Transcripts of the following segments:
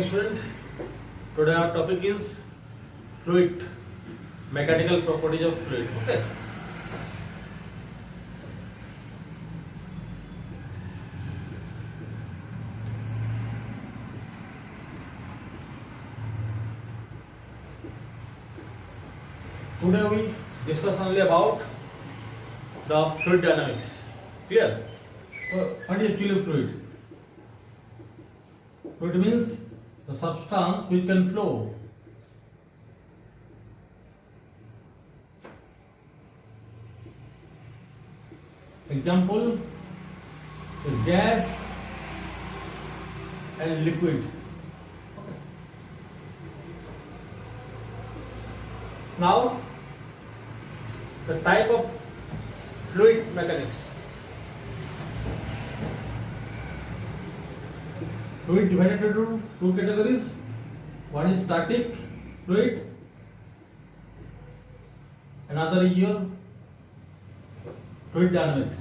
student. Today our topic is fluid, mechanical properties of fluid. Okay. Today we discuss only about the fluid dynamics. Clear? What is actually fluid? Fluid means the substance which can flow. Example, gas and liquid. Now, the type of fluid mechanics. Fluid divided into two categories. One is static fluid, another is your fluid dynamics.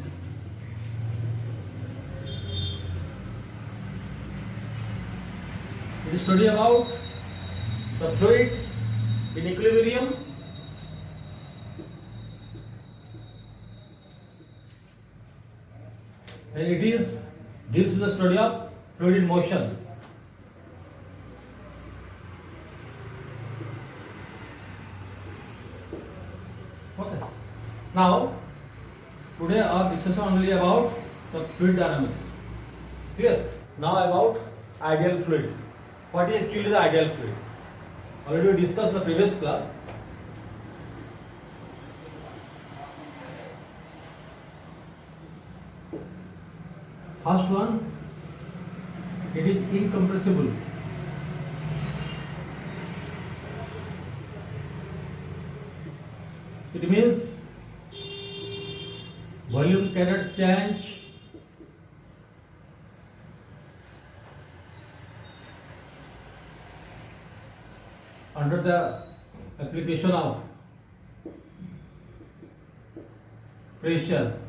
It is study about the fluid in equilibrium, and it is deals with the study of fluid in motion. Okay. Now, today our discussion only about the fluid dynamics. Clear? Now about ideal fluid. What is actually the ideal fluid? Already we discussed in the previous class. First one, it is incompressible. It means volume cannot change under the application of pressure.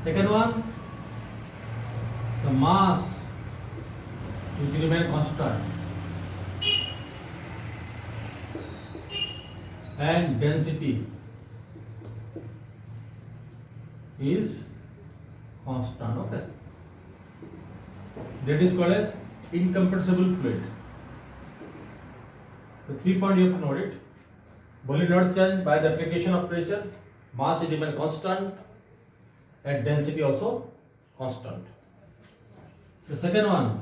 Second one, the mass will remain constant and density is constant. Okay, that is called as incompressible fluid. The 3 point you have to note it. Volume not change by the application of pressure, mass is remain constant, and density also constant. The second one,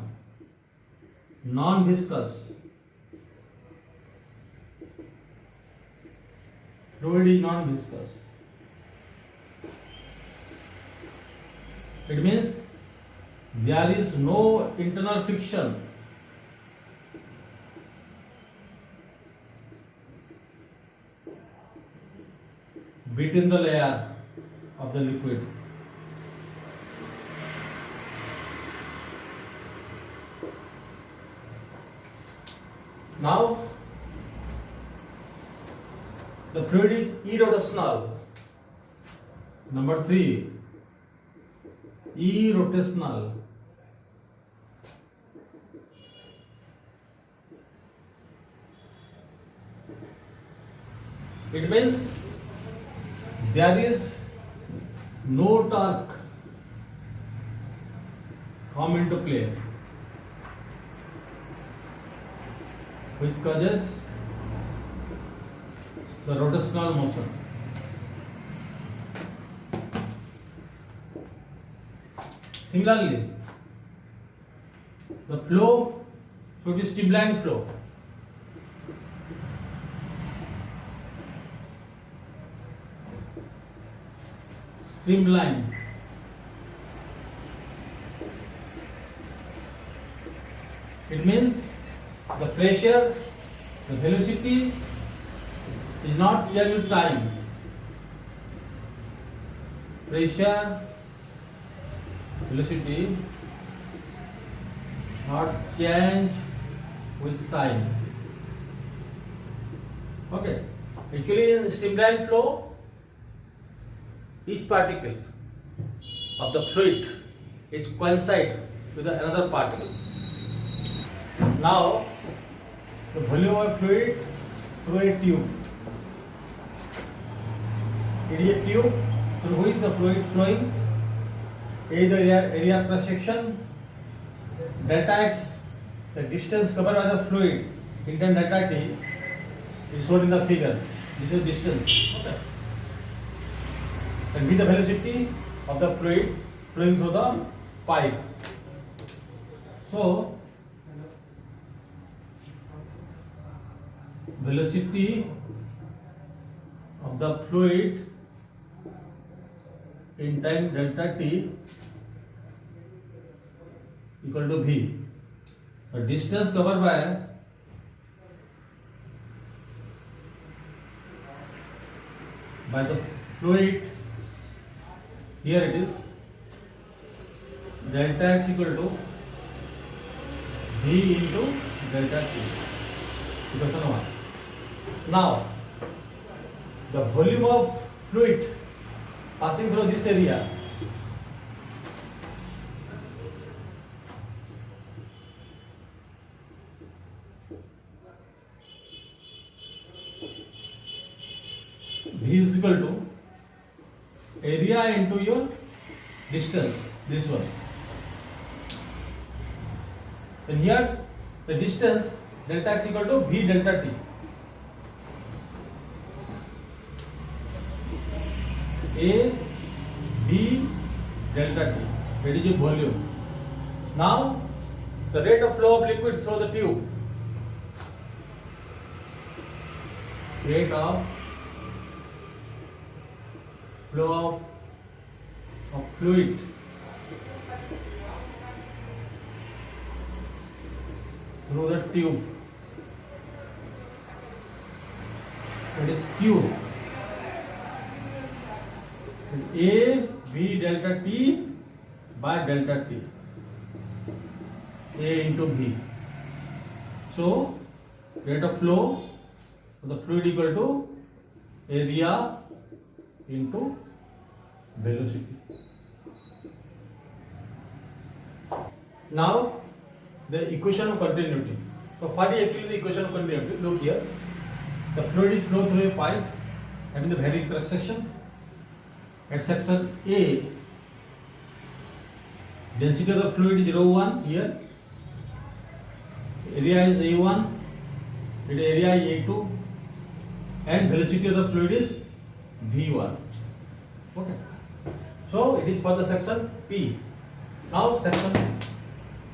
non-viscous. Fluid is non-viscous. It means there is no internal friction. Between the layer of the liquid. Now, the fluid is irrotational. Number 3, irrotational. It means there is no torque come into play, which causes the rotational motion. Similarly, the flow should be streamlined flow. Streamlined. It means the pressure, the velocity is not changed with time. Pressure, velocity not change with time. Okay. Actually, in streamlined flow, each particle of the fluid is coincide with another particles. Now, the volume of fluid through a tube. It is a tube through which the fluid flowing. A is the area cross section. Delta x, the distance covered by the fluid, in turn delta t, is shown in the figure. This is distance. Okay. And v the velocity of the fluid flowing through the pipe. So, velocity of the fluid in time delta t equal to v. The distance covered by the fluid, here it is, delta x equal to v into delta t. Equation 1. Now, the volume of fluid passing through this area v is equal to area into your distance, this one. And here the distance delta x equal to v delta t. A, B, delta T. That is the volume. Now, the rate of flow of liquid through the tube. Rate of flow of fluid through the tube. That is Q. A V delta T by delta T. A into V. So, rate of flow of the fluid equal to area into velocity. Now, the equation of continuity. So, what is actually the equation of continuity? Look here. The fluid is flow through a pipe having the varying cross sections. At section A, density of the fluid is ρ1 here, area is A1, its area is A2, and velocity of the fluid is V1. Okay. So it is for the section P. Now section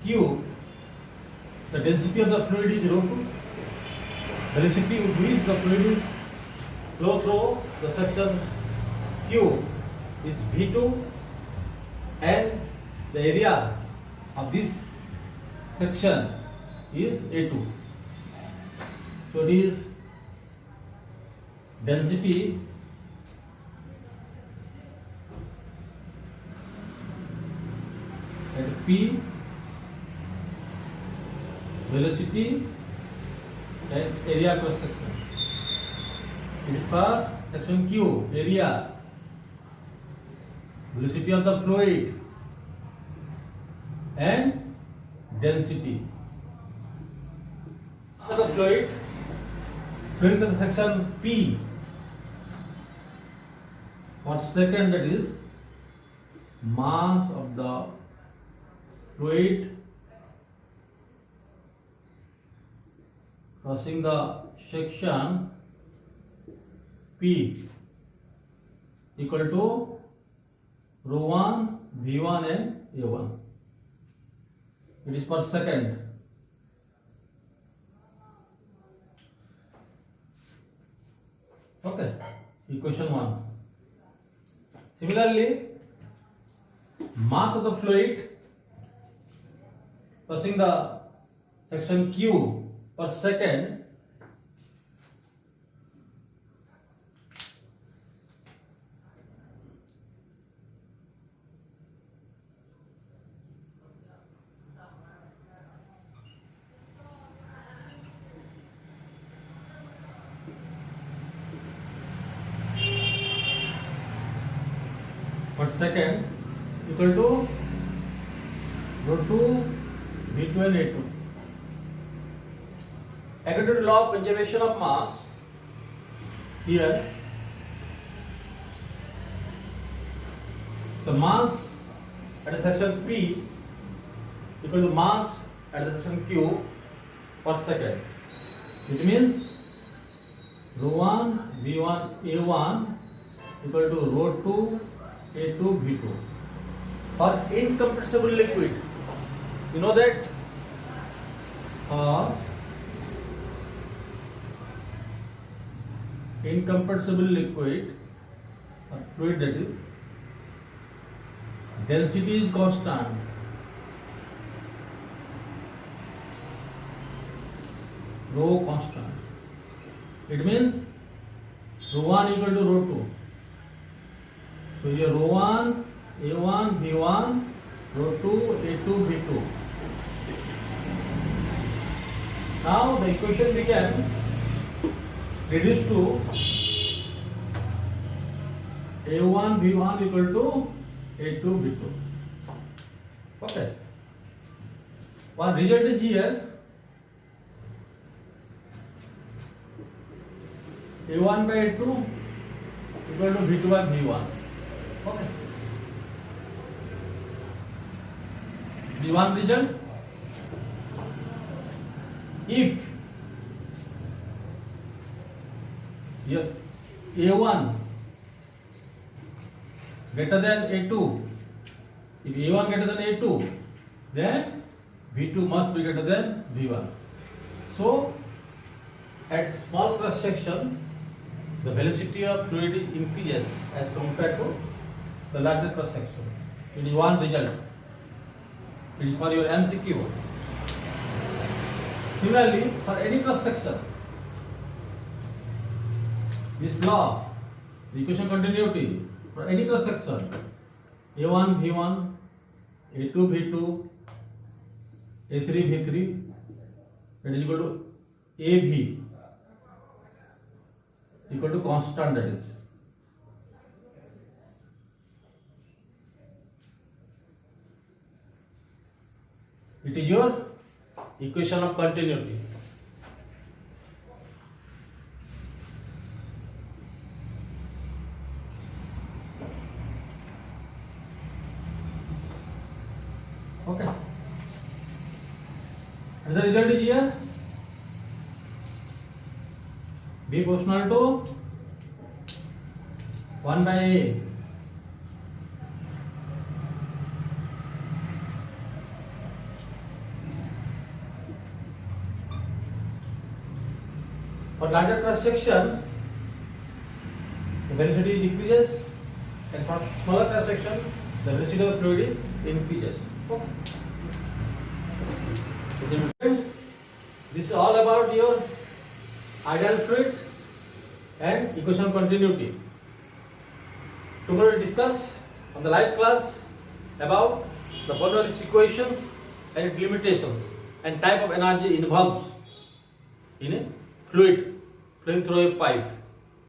Q, the density of the fluid is ρ2, velocity with which the fluid is flow through the section Q is V2, and the area of this section is A2. So it is density at P, velocity and area cross section. It is for section Q, area, velocity of the fluid and density of the fluid flowing to the section P for second, that is mass of the fluid crossing the section P equal to ρ1, V1 and A1. It is per second. Okay, equation 1. Similarly, mass of the fluid crossing the section Q per second equal to ρ2, V2 and A2. According to the law of conservation of mass, here the mass at the section P equal to mass at the section Q per second. It means ρ1 V1 A1 equal to ρ2 A2 V2. For incompressible liquid, you know that incompressible liquid or fluid, that is, density is constant. Rho constant. It means ρ1 equal to ρ2. So here ρ1 A1 V1, ρ2 A2 V2. Now the equation became reduced to A1 V1 equal to A2 V2. Okay. One result is here. A1 by A2 equal to V2 by V1. Okay. The one result, if here A1 greater than A2, if A1 greater than A2, then V2 must be greater than V1. So at small cross section, the velocity of fluid increases as compared to the larger cross sections. It is one result. It is for your MCQ. Similarly, for any cross section, this law, the equation continuity, for any cross section, A1 V1, A2 V2, A3 V3, that is equal to AV equal to constant, that is. It is your equation of continuity. Okay. And the result is here. B proportional to 1 by A. For larger cross section, the velocity decreases, and for smaller cross section, the velocity of fluid increases. Okay. This is all about your ideal fluid and equation of continuity. Tomorrow we will discuss on the live class about the Bernoulli's equations and its limitations and type of energy involved in a fluid flowing through a pipe.